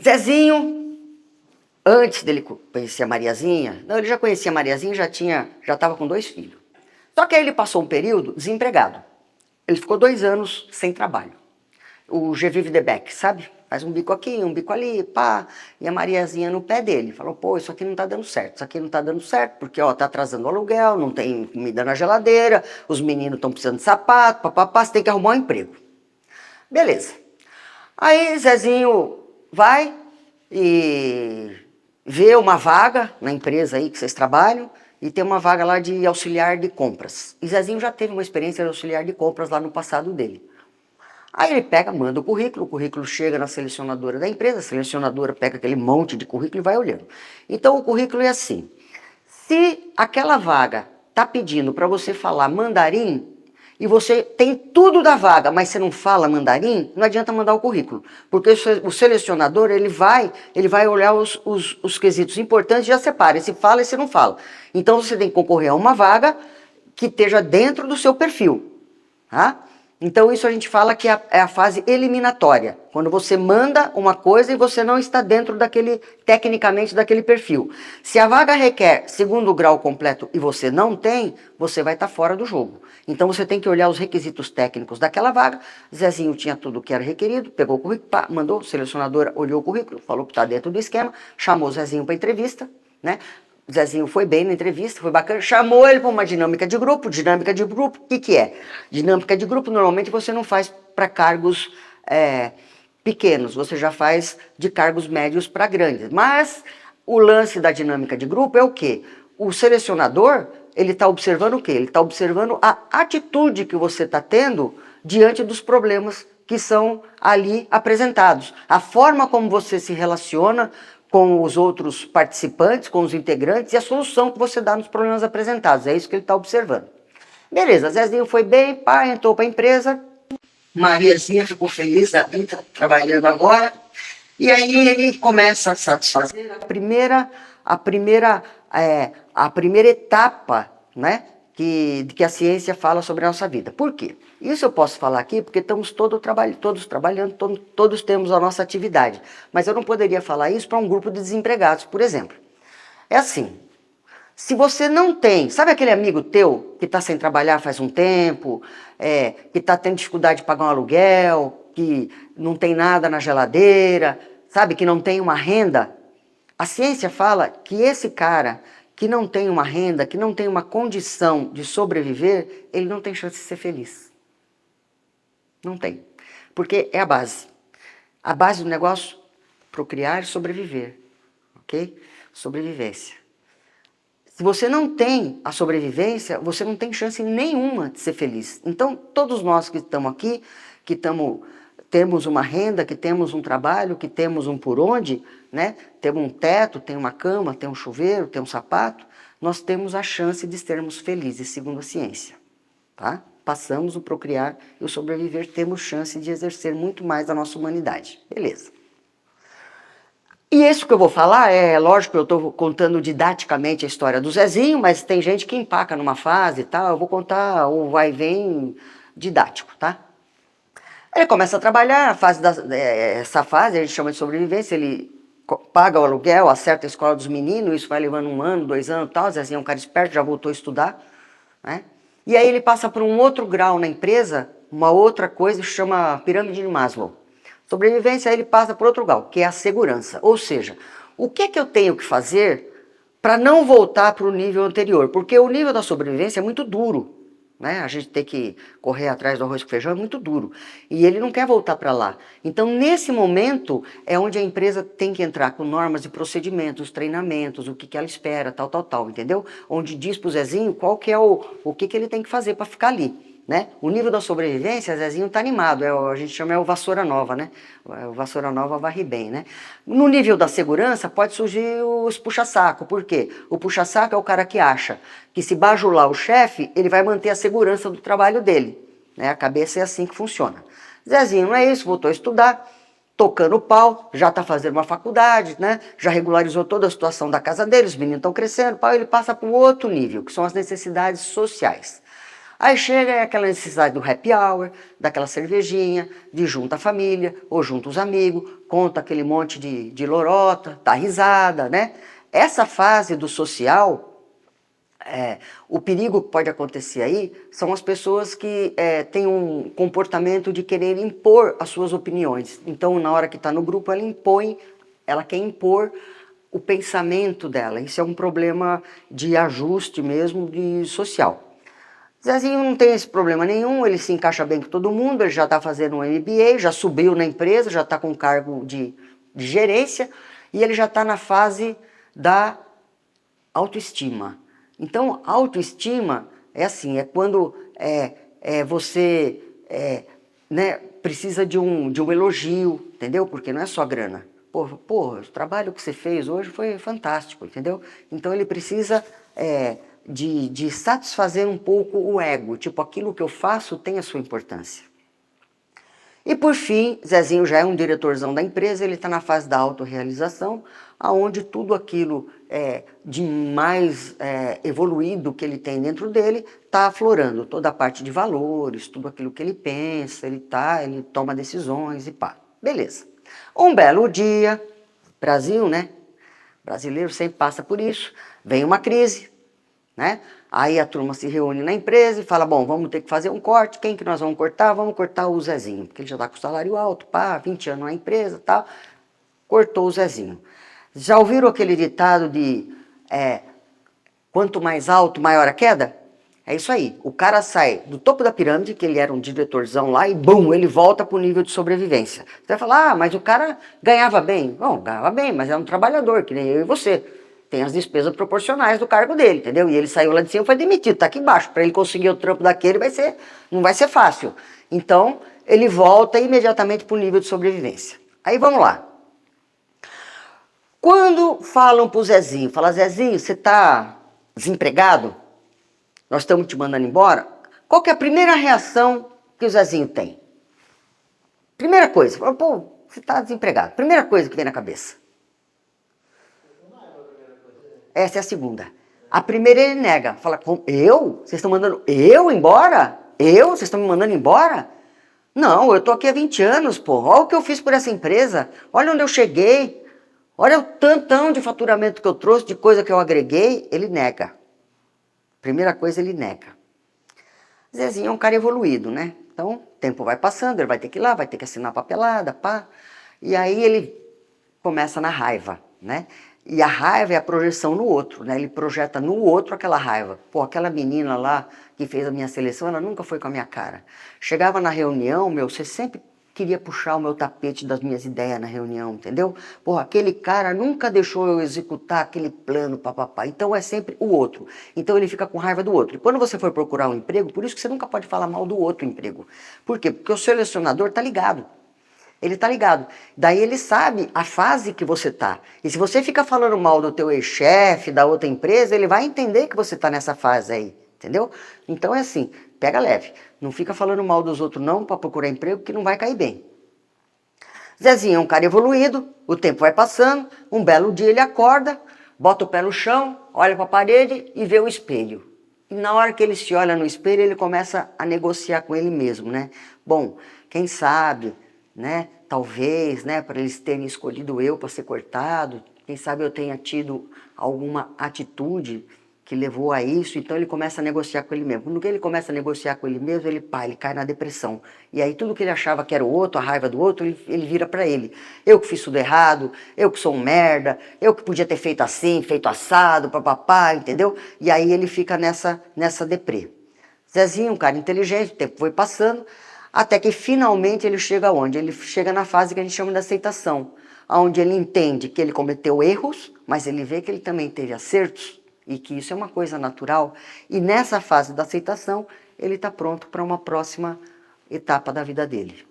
Zezinho, antes dele conhecer a Mariazinha, não, ele já conhecia a Mariazinha, já estava com 2 filhos. Só que aí ele passou um período desempregado. Ele ficou 2 anos sem trabalho. O Gevive de Beck, sabe? Faz um bico aqui, um bico ali, pá. E a Mariazinha no pé dele. Falou, pô, isso aqui não tá dando certo. Isso aqui não tá dando certo, porque, ó, tá atrasando o aluguel, não tem comida na geladeira, os meninos estão precisando de sapato, papapá, você tem que arrumar um emprego. Beleza. Aí Zezinho vai e vê uma vaga na empresa aí que vocês trabalham, e tem uma vaga lá de auxiliar de compras. E Zezinho já teve uma experiência de auxiliar de compras lá no passado dele. Aí ele pega, manda o currículo chega na selecionadora da empresa, a selecionadora pega aquele monte de currículo e vai olhando. Então o currículo é assim, se aquela vaga está pedindo para você falar mandarim, e você tem tudo da vaga, mas você não fala mandarim, não adianta mandar o currículo. Porque o selecionador, ele vai olhar os quesitos importantes e já separa, se fala e se não fala. Então você tem que concorrer a uma vaga que esteja dentro do seu perfil, tá? Então isso a gente fala que é a fase eliminatória, quando você manda uma coisa e você não está dentro tecnicamente daquele perfil. Se a vaga requer segundo grau completo e você não tem, você vai estar fora do jogo. Então você tem que olhar os requisitos técnicos daquela vaga. Zezinho tinha tudo o que era requerido, pegou o currículo, pá, mandou, o selecionador olhou o currículo, falou que está dentro do esquema, chamou o Zezinho para entrevista, né? Zezinho foi bem na entrevista, foi bacana, chamou ele para uma dinâmica de grupo. Dinâmica de grupo, o que é? Dinâmica de grupo, normalmente você não faz para cargos pequenos, você já faz de cargos médios para grandes. Mas o lance da dinâmica de grupo é o quê? O selecionador, ele está observando o quê? Ele está observando a atitude que você está tendo diante dos problemas que são ali apresentados. A forma como você se relaciona com os outros participantes, com os integrantes, e a solução que você dá nos problemas apresentados. É isso que ele está observando. Beleza, Zezinho foi bem, pá, entrou para a empresa, Mariazinha ficou feliz da vida, trabalhando agora, e aí ele começa a satisfazer a primeira etapa, né, que a ciência fala sobre a nossa vida. Por quê? Isso eu posso falar aqui porque estamos todos trabalhando, todos temos a nossa atividade. Mas eu não poderia falar isso para um grupo de desempregados, por exemplo. É assim, se você não tem, sabe aquele amigo teu que está sem trabalhar faz um tempo, que está tendo dificuldade de pagar um aluguel, que não tem nada na geladeira, sabe, que não tem uma renda? A ciência fala que esse cara que não tem uma renda, que não tem uma condição de sobreviver, ele não tem chance de ser feliz. Não tem. Porque é a base. A base do negócio, procriar e sobreviver. Ok? Sobrevivência. Se você não tem a sobrevivência, você não tem chance nenhuma de ser feliz. Então, todos nós que estamos aqui, temos uma renda, que temos um trabalho, que temos um por onde, né? Temos um teto, tem uma cama, tem um chuveiro, tem um sapato, nós temos a chance de sermos felizes, segundo a ciência. Tá? Passamos o procriar e o sobreviver, temos chance de exercer muito mais a nossa humanidade. Beleza. E isso que eu vou falar, lógico que eu estou contando didaticamente a história do Zezinho, mas tem gente que empaca numa fase e tal, eu vou contar o vai e vem didático, tá? Ele começa a trabalhar, essa fase a gente chama de sobrevivência, ele paga o aluguel, acerta a escola dos meninos, isso vai levando 1 ano, 2 anos e tal, Zezinho é um cara esperto, já voltou a estudar, né? E aí ele passa por um outro grau na empresa, uma outra coisa que chama pirâmide de Maslow. Sobrevivência, aí ele passa por outro grau, que é a segurança. Ou seja, o que é que eu tenho que fazer para não voltar para o nível anterior? Porque o nível da sobrevivência é muito duro, né? A gente tem que correr atrás do arroz com feijão, é muito duro. E ele não quer voltar para lá. Então, nesse momento, é onde a empresa tem que entrar com normas e procedimentos, treinamentos, o que ela espera, tal, entendeu? Onde diz para o Zezinho qual que é o que ele tem que fazer para ficar ali. Né? O nível da sobrevivência, Zezinho está animado, a gente chama o vassoura nova, né? O vassoura nova varre bem, né? No nível da segurança pode surgir os puxa-saco, por quê? O puxa-saco é o cara que acha que se bajular o chefe, ele vai manter a segurança do trabalho dele, né? A cabeça é assim que funciona. Zezinho não é isso, voltou a estudar, tocando o pau, já está fazendo uma faculdade, né? Já regularizou toda a situação da casa dele, os meninos estão crescendo, pau, ele passa para um outro nível, que são as necessidades sociais. Aí chega aquela necessidade do happy hour, daquela cervejinha, de junta a família, ou junta os amigos, conta aquele monte de lorota, dá risada, né? Essa fase do social, o perigo que pode acontecer aí são as pessoas que têm um comportamento de querer impor as suas opiniões. Então, na hora que está no grupo, ela quer impor o pensamento dela. Isso é um problema de ajuste mesmo, de social. Zezinho não tem esse problema nenhum, ele se encaixa bem com todo mundo, ele já está fazendo um MBA, já subiu na empresa, já está com cargo de gerência e ele já está na fase da autoestima. Então, autoestima é assim, é quando você né, precisa de um elogio, entendeu? Porque não é só grana. Porra, o trabalho que você fez hoje foi fantástico, entendeu? Então ele precisa de satisfazer um pouco o ego, tipo, aquilo que eu faço tem a sua importância. E por fim, Zezinho já é um diretorzão da empresa, ele está na fase da autorrealização, aonde tudo aquilo de mais evoluído que ele tem dentro dele está aflorando, toda a parte de valores, tudo aquilo que ele pensa, ele toma decisões e pá. Beleza. Um belo dia, Brasil, né? Brasileiro sempre passa por isso, vem uma crise, né? Aí a turma se reúne na empresa e fala, bom, vamos ter que fazer um corte, quem que nós vamos cortar? Vamos cortar o Zezinho, porque ele já está com salário alto, pá, 20 anos na empresa e tal, cortou o Zezinho. Já ouviram aquele ditado de quanto mais alto, maior a queda? É isso aí, o cara sai do topo da pirâmide, que ele era um diretorzão lá, e bum, ele volta para o nível de sobrevivência. Você vai falar, mas o cara ganhava bem. Bom, ganhava bem, mas é um trabalhador, que nem eu e você. Tem as despesas proporcionais do cargo dele, entendeu? E ele saiu lá de cima e foi demitido, tá aqui embaixo. Para ele conseguir o trampo daquele não vai ser fácil. Então, ele volta imediatamente para o nível de sobrevivência. Aí vamos lá. Quando falam pro Zezinho, fala, Zezinho, você tá desempregado? Nós estamos te mandando embora? Qual que é a primeira reação que o Zezinho tem? Primeira coisa, pô, você tá desempregado. Primeira coisa que vem na cabeça. Essa é a segunda. A primeira ele nega. Fala, eu? Vocês estão mandando eu embora? Eu? Vocês estão me mandando embora? Não, eu tô aqui há 20 anos, pô. Olha o que eu fiz por essa empresa. Olha onde eu cheguei. Olha o tantão de faturamento que eu trouxe, de coisa que eu agreguei. Ele nega. Primeira coisa, ele nega. Zezinho é um cara evoluído, né? Então, o tempo vai passando, ele vai ter que ir lá, vai ter que assinar papelada, pá. E aí ele começa na raiva, né? E a raiva é a projeção no outro, né? Ele projeta no outro aquela raiva. Pô, aquela menina lá que fez a minha seleção, ela nunca foi com a minha cara. Chegava na reunião, você sempre queria puxar o meu tapete das minhas ideias na reunião, entendeu? Pô, aquele cara nunca deixou eu executar aquele plano, papapá. Então é sempre o outro. Então ele fica com raiva do outro. E quando você for procurar um emprego, por isso que você nunca pode falar mal do outro emprego. Por quê? Porque o selecionador tá ligado. Ele tá ligado. Daí ele sabe a fase que você tá. E se você fica falando mal do teu ex-chefe, da outra empresa, ele vai entender que você tá nessa fase aí. Entendeu? Então é assim, pega leve. Não fica falando mal dos outros não para procurar emprego que não vai cair bem. Zezinho é um cara evoluído, o tempo vai passando, um belo dia ele acorda, bota o pé no chão, olha para a parede e vê o espelho. E na hora que ele se olha no espelho, ele começa a negociar com ele mesmo, né? Bom, quem sabe, né? Talvez, né? Para eles terem escolhido eu para ser cortado, quem sabe eu tenha tido alguma atitude que levou a isso, então ele começa a negociar com ele mesmo. Quando ele começa a negociar com ele mesmo, ele cai na depressão. E aí tudo que ele achava que era o outro, a raiva do outro, ele vira para ele. Eu que fiz tudo errado, eu que sou um merda, eu que podia ter feito assim, feito assado, papapá, entendeu? E aí ele fica nessa deprê. Zezinho, um cara inteligente, o tempo foi passando, até que finalmente ele chega aonde? Ele chega na fase que a gente chama de aceitação, onde ele entende que ele cometeu erros, mas ele vê que ele também teve acertos, e que isso é uma coisa natural, e nessa fase da aceitação, ele está pronto para uma próxima etapa da vida dele.